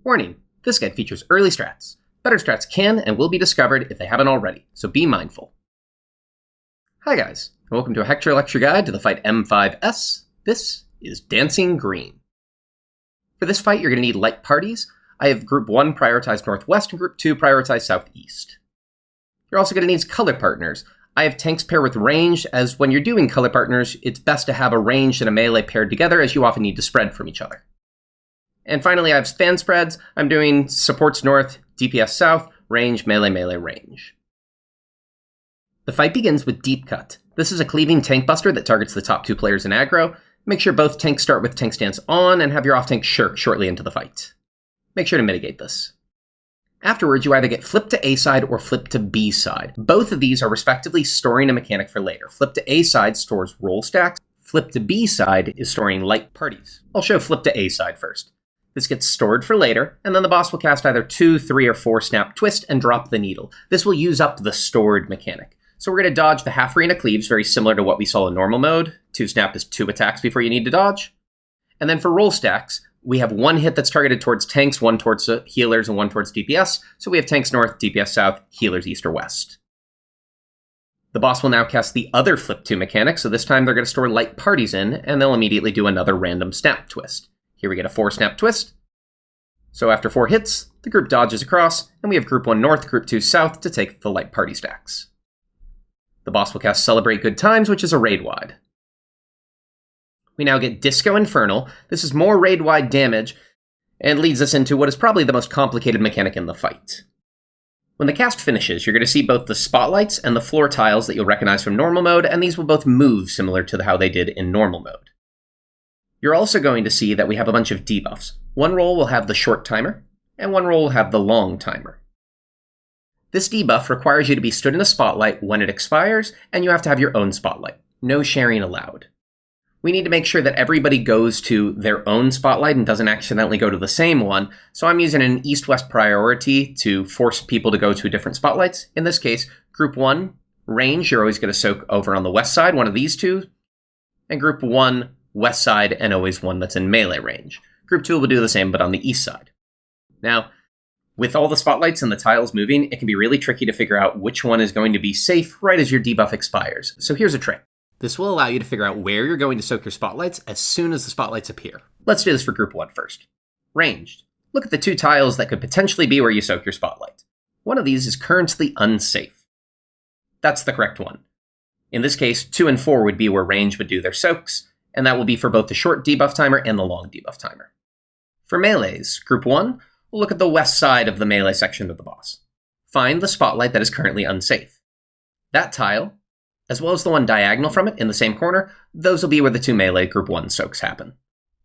Warning, this guide features early strats. Better strats can and will be discovered if they haven't already, so be mindful. Hi guys, and welcome to a Hector lecture guide to the fight M5S. This is Dancing Green. For this fight, you're going to need light parties. I have Group 1 prioritized northwest and Group 2 prioritized southeast. You're also going to need color partners. I have tanks pair with ranged, as when you're doing color partners, it's best to have a ranged and a melee paired together, as you often need to spread from each other. And finally, I have fan spreads. I'm doing supports north, DPS south, range, melee, melee, range. The fight begins with Deep Cut. This is a cleaving tank buster that targets the top two players in aggro. Make sure both tanks start with tank stance on and have your off tank shirk shortly into the fight. Make sure to mitigate this. Afterwards, you either get flip to A side or flip to B side. Both of these are respectively storing a mechanic for later. Flip to A side stores roll stacks. Flip to B side is storing light parties. I'll show flip to A side first. This gets stored for later, and then the boss will cast either 2, 3, or 4 snap twist and drop the needle. This will use up the stored mechanic. So we're going to dodge the half arena cleaves, very similar to what we saw in normal mode. 2 snap is 2 attacks before you need to dodge. And then for roll stacks, we have 1 hit that's targeted towards tanks, 1 towards healers, and 1 towards DPS. So we have tanks north, DPS south, healers east or west. The boss will now cast the other flip 2 mechanic, so this time they're going to store light parties in, and they'll immediately do another random snap twist. Here we get a 4 snap twist. So after 4 hits, the group dodges across, and we have Group 1 north, Group 2 south to take the light party stacks. The boss will cast Celebrate Good Times, which is a raid-wide. We now get Disco Infernal. This is more raid-wide damage, and leads us into what is probably the most complicated mechanic in the fight. When the cast finishes, you're going to see both the spotlights and the floor tiles that you'll recognize from normal mode, and these will both move similar to how they did in normal mode. You're also going to see that we have a bunch of debuffs. One roll will have the short timer, and one roll will have the long timer. This debuff requires you to be stood in a spotlight when it expires, and you have to have your own spotlight. No sharing allowed. We need to make sure that everybody goes to their own spotlight and doesn't accidentally go to the same one, so I'm using an east-west priority to force people to go to different spotlights. In this case, Group 1, range, you're always going to soak over on the west side, one of these two, and Group 1, west side, and always one that's in melee range. Group 2 will do the same, but on the east side. Now, with all the spotlights and the tiles moving, it can be really tricky to figure out which one is going to be safe right as your debuff expires. So here's a trick. This will allow you to figure out where you're going to soak your spotlights as soon as the spotlights appear. Let's do this for Group 1 first. Ranged. Look at the 2 tiles that could potentially be where you soak your spotlight. One of these is currently unsafe. That's the correct one. In this case, 2 and 4 would be where range would do their soaks, and that will be for both the short debuff timer and the long debuff timer. For melees, Group 1, we'll look at the west side of the melee section of the boss. Find the spotlight that is currently unsafe. That tile, as well as the one diagonal from it in the same corner, those will be where the 2 melee Group 1 soaks happen.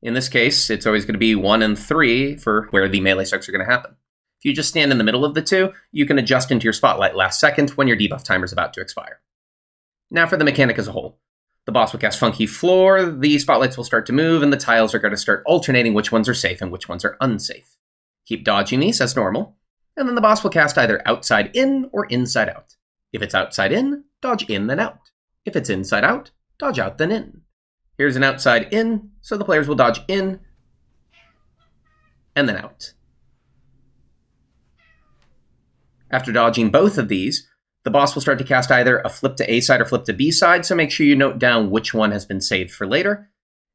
In this case, it's always going to be 1 and 3 for where the melee soaks are going to happen. If you just stand in the middle of the 2, you can adjust into your spotlight last second when your debuff timer is about to expire. Now for the mechanic as a whole. The boss will cast Funky Floor, the spotlights will start to move, and the tiles are going to start alternating which ones are safe and which ones are unsafe. Keep dodging these as normal, and then the boss will cast either outside in or inside out. If it's outside in, dodge in then out. If it's inside out, dodge out then in. Here's an outside in, so the players will dodge in and then out. After dodging both of these, the boss will start to cast either a flip to A side or flip to B side, so make sure you note down which one has been saved for later.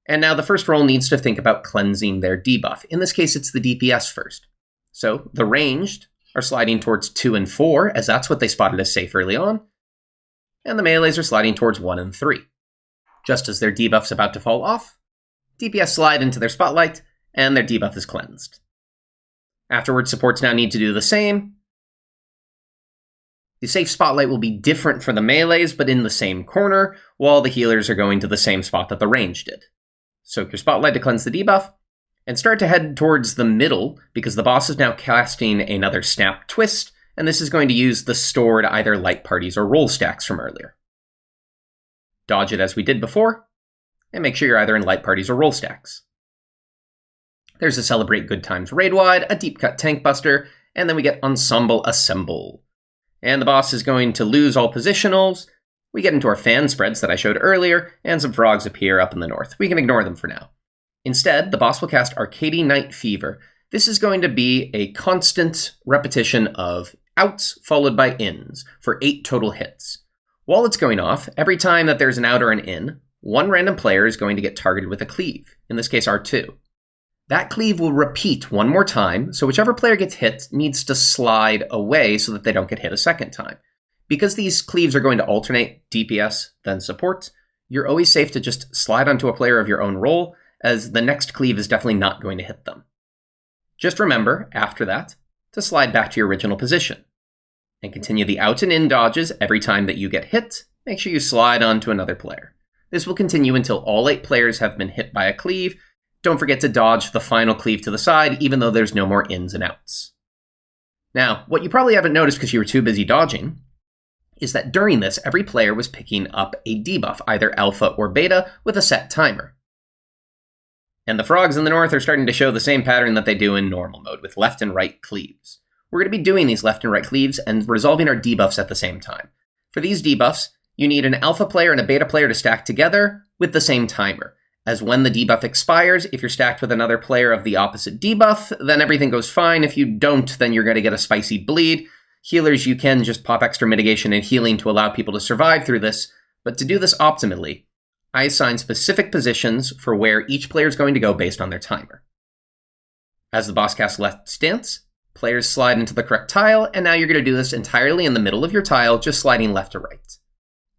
And now the first roll needs to think about cleansing their debuff. In this case, it's the DPS first. So the ranged are sliding towards 2 and 4, as that's what they spotted as safe early on. And the melees are sliding towards 1 and 3. Just as their debuff's about to fall off, DPS slide into their spotlight, and their debuff is cleansed. Afterwards, supports now need to do the same. The safe spotlight will be different for the melees, but in the same corner, while the healers are going to the same spot that the range did. Soak your spotlight to cleanse the debuff, and start to head towards the middle, because the boss is now casting another snap twist, and this is going to use the stored either light parties or roll stacks from earlier. Dodge it as we did before, and make sure you're either in light parties or roll stacks. There's a Celebrate Good Times raid-wide, a deep cut tank buster, and then we get Ensemble Assemble. And the boss is going to lose all positionals. We get into our fan spreads that I showed earlier, and some frogs appear up in the north. We can ignore them for now. Instead, the boss will cast Arcadion Night Fever. This is going to be a constant repetition of outs followed by ins for 8 total hits. While it's going off, every time that there's an out or an in, one random player is going to get targeted with a cleave, in this case R2. That cleave will repeat one more time, so whichever player gets hit needs to slide away so that they don't get hit a second time. Because these cleaves are going to alternate DPS, then support, you're always safe to just slide onto a player of your own role, as the next cleave is definitely not going to hit them. Just remember, after that, to slide back to your original position. And continue the out and in dodges every time that you get hit. Make sure you slide onto another player. This will continue until all 8 players have been hit by a cleave. Don't forget to dodge the final cleave to the side, even though there's no more ins and outs. Now, what you probably haven't noticed because you were too busy dodging, is that during this, every player was picking up a debuff, either alpha or beta, with a set timer. And the frogs in the north are starting to show the same pattern that they do in normal mode, with left and right cleaves. We're going to be doing these left and right cleaves and resolving our debuffs at the same time. For these debuffs, you need an alpha player and a beta player to stack together with the same timer. As when the debuff expires, if you're stacked with another player of the opposite debuff, then everything goes fine. If you don't, then you're going to get a spicy bleed. Healers, you can just pop extra mitigation and healing to allow people to survive through this, but to do this optimally, I assign specific positions for where each player is going to go based on their timer. As the boss casts Left Stance, players slide into the correct tile, and now you're going to do this entirely in the middle of your tile, just sliding left to right.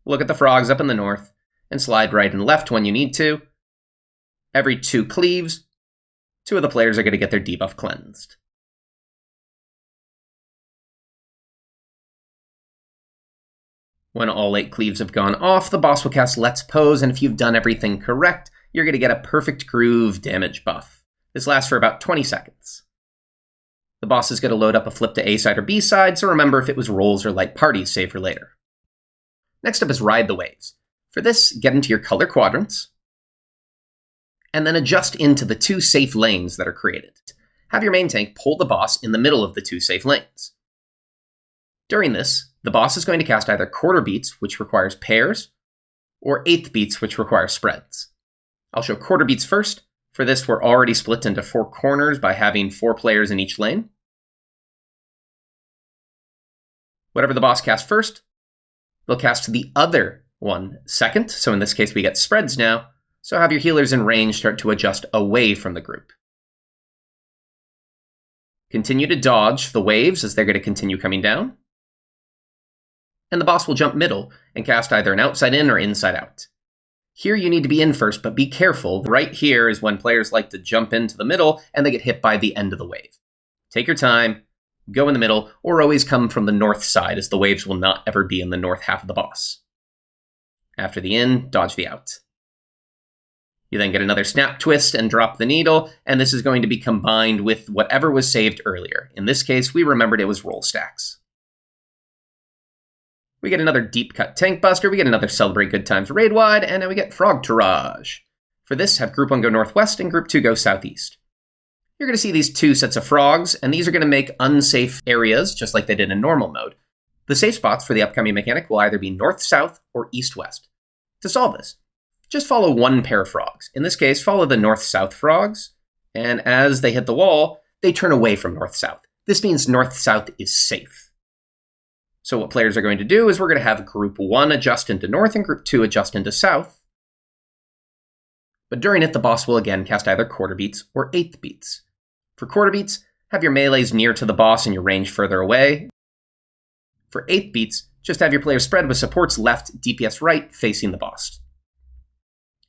Look at the frogs up in the north, and slide right and left when you need to. Every 2 cleaves, 2 of the players are going to get their debuff cleansed. When all 8 cleaves have gone off, the boss will cast Let's Pose, and if you've done everything correct, you're going to get a perfect groove damage buff. This lasts for about 20 seconds. The boss is going to load up a flip to A side or B side, so remember if it was rolls or light parties, save for later. Next up is Ride the Waves. For this, get into your color quadrants, and then adjust into the 2 safe lanes that are created. Have your main tank pull the boss in the middle of the 2 safe lanes. During this, the boss is going to cast either quarter beats, which requires pairs, or eighth beats, which require spreads. I'll show quarter beats first. For this, we're already split into 4 corners by having 4 players in each lane. Whatever the boss casts first, they'll cast the other one second. So in this case, we get spreads now. So have your healers in range start to adjust away from the group. Continue to dodge the waves as they're going to continue coming down. And the boss will jump middle and cast either an outside in or inside out. Here you need to be in first, but be careful. Right here is when players like to jump into the middle and they get hit by the end of the wave. Take your time, go in the middle, or always come from the north side, as the waves will not ever be in the north half of the boss. After the in, dodge the out. You then get another snap twist and drop the needle, and this is going to be combined with whatever was saved earlier. In this case, we remembered it was roll stacks. We get another deep cut tank buster, we get another celebrate good times raid wide, and now we get Frogtourage. For this, have group 1 go northwest and group 2 go southeast. You're going to see these 2 sets of frogs, and these are going to make unsafe areas, just like they did in normal mode. The safe spots for the upcoming mechanic will either be north-south or east-west. To solve this, just follow 1 pair of frogs. In this case, follow the north-south frogs, and as they hit the wall, they turn away from north-south. This means north-south is safe. So what players are going to do is we're going to have group 1 adjust into north and group 2 adjust into south. But during it, the boss will again cast either quarter beats or eighth beats. For quarter beats, have your melees near to the boss and your range further away. For eighth beats, just have your players spread with supports left, DPS right, facing the boss.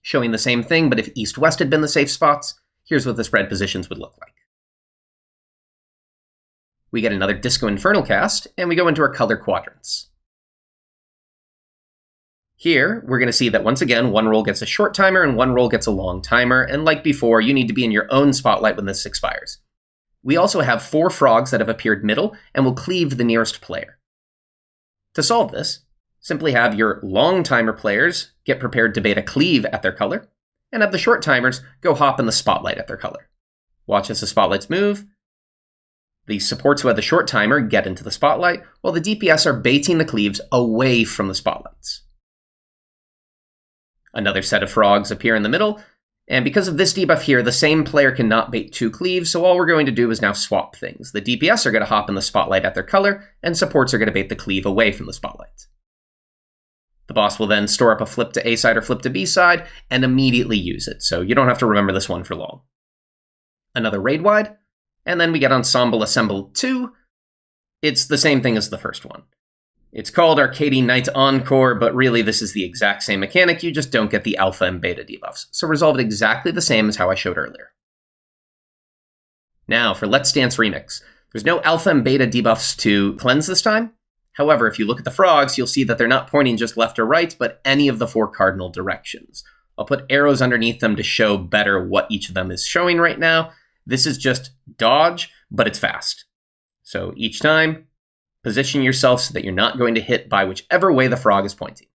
Showing the same thing, but if east-west had been the safe spots, here's what the spread positions would look like. We get another Disco Infernal cast, and we go into our color quadrants. Here, we're going to see that once again, 1 roll gets a short timer and 1 roll gets a long timer, and like before, you need to be in your own spotlight when this expires. We also have 4 frogs that have appeared middle and will cleave the nearest player. To solve this, simply have your long timer players get prepared to beta cleave at their color, and have the short timers go hop in the spotlight at their color. Watch as the spotlights move. The supports who have the short timer get into the spotlight, while the DPS are baiting the cleaves away from the spotlights. Another set of frogs appear in the middle, And because of this debuff here, the same player cannot bait 2 cleaves, so all we're going to do is now swap things. The DPS are going to hop in the spotlight at their color, and supports are going to bait the cleave away from the spotlight. The boss will then store up a flip to A side or flip to B side, and immediately use it, so you don't have to remember this one for long. Another raid wide, and then we get Ensemble Assemble 2. It's the same thing as the first one. It's called Arcadion Night Encore, but really this is the exact same mechanic, you just don't get the alpha and beta debuffs, so resolved exactly the same as how I showed earlier. Now for Let's Dance Remix. There's no alpha and beta debuffs to cleanse this time. However, if you look at the frogs, you'll see that they're not pointing just left or right, but any of the 4 cardinal directions. I'll put arrows underneath them to show better what each of them is showing right now. This is just dodge, but it's fast. So each time, position yourself so that you're not going to hit by whichever way the frog is pointing.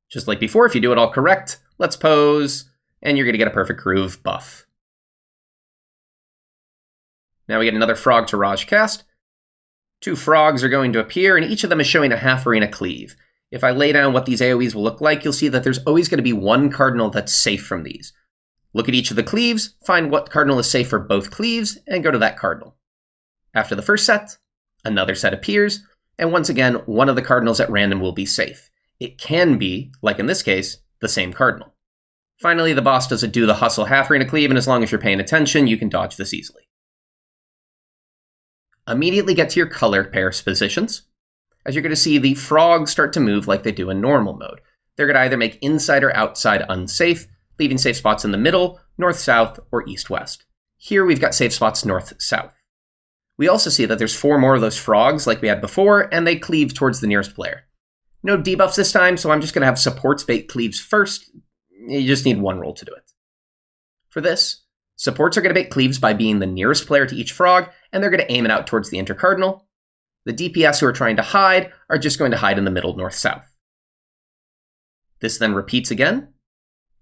Just like before, if you do it all correct, let's pose, and you're going to get a perfect groove buff. Now we get another Frogtourage cast. 2 frogs are going to appear, and each of them is showing a half arena cleave. If I lay down what these AoEs will look like, you'll see that there's always going to be one cardinal that's safe from these. Look at each of the cleaves, find what cardinal is safe for both cleaves, and go to that cardinal. After the first set, another set appears, and once again, one of the cardinals at random will be safe. It can be, like in this case, the same cardinal. Finally, the boss does a do the hustle half arena cleave, and as long as you're paying attention, you can dodge this easily. Immediately get to your color pairs positions, as you're going to see the frogs start to move like they do in normal mode. They're going to either make inside or outside unsafe, leaving safe spots in the middle, north-south, or east-west. Here we've got safe spots north-south. We also see that there's 4 more of those frogs like we had before, and they cleave towards the nearest player. No debuffs this time, so I'm just going to have supports bait cleaves first. You just need 1 roll to do it. For this, supports are going to bait cleaves by being the nearest player to each frog, and they're going to aim it out towards the intercardinal. The DPS who are trying to hide are just going to hide in the middle north-south. This then repeats again.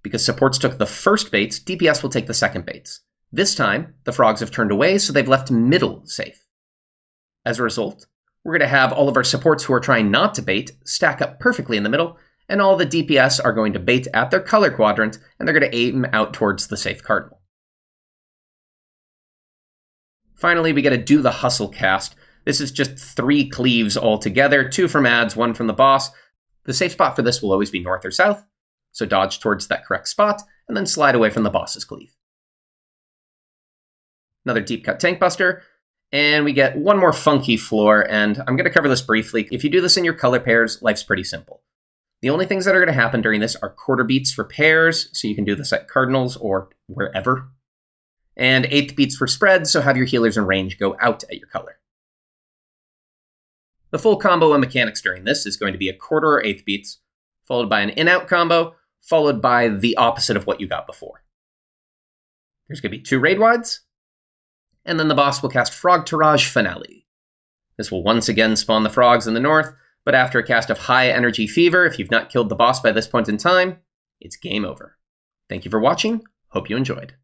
Because supports took the first baits, DPS will take the second baits. This time, the frogs have turned away, so they've left middle safe. As a result, we're going to have all of our supports who are trying not to bait stack up perfectly in the middle, and all the DPS are going to bait at their color quadrant, and they're going to aim out towards the safe cardinal. Finally, we get a Do the Hustle cast. This is just 3 cleaves all together, 2 from ads, 1 from the boss. The safe spot for this will always be north or south, so dodge towards that correct spot, and then slide away from the boss's cleave. Another deep cut tank buster, and we get 1 more funky floor, and I'm going to cover this briefly. If you do this in your color pairs, life's pretty simple. The only things that are going to happen during this are quarter beats for pairs, so you can do this at cardinals or wherever, and 8th beats for spread, so have your healers in range go out at your color. The full combo and mechanics during this is going to be a quarter or 8th beats, followed by an in-out combo, followed by the opposite of what you got before. There's going to be 2 raid wides, and then the boss will cast Frogtourage Finale. This will once again spawn the frogs in the north, but after a cast of High Energy Fever, if you've not killed the boss by this point in time, it's game over. Thank you for watching, hope you enjoyed.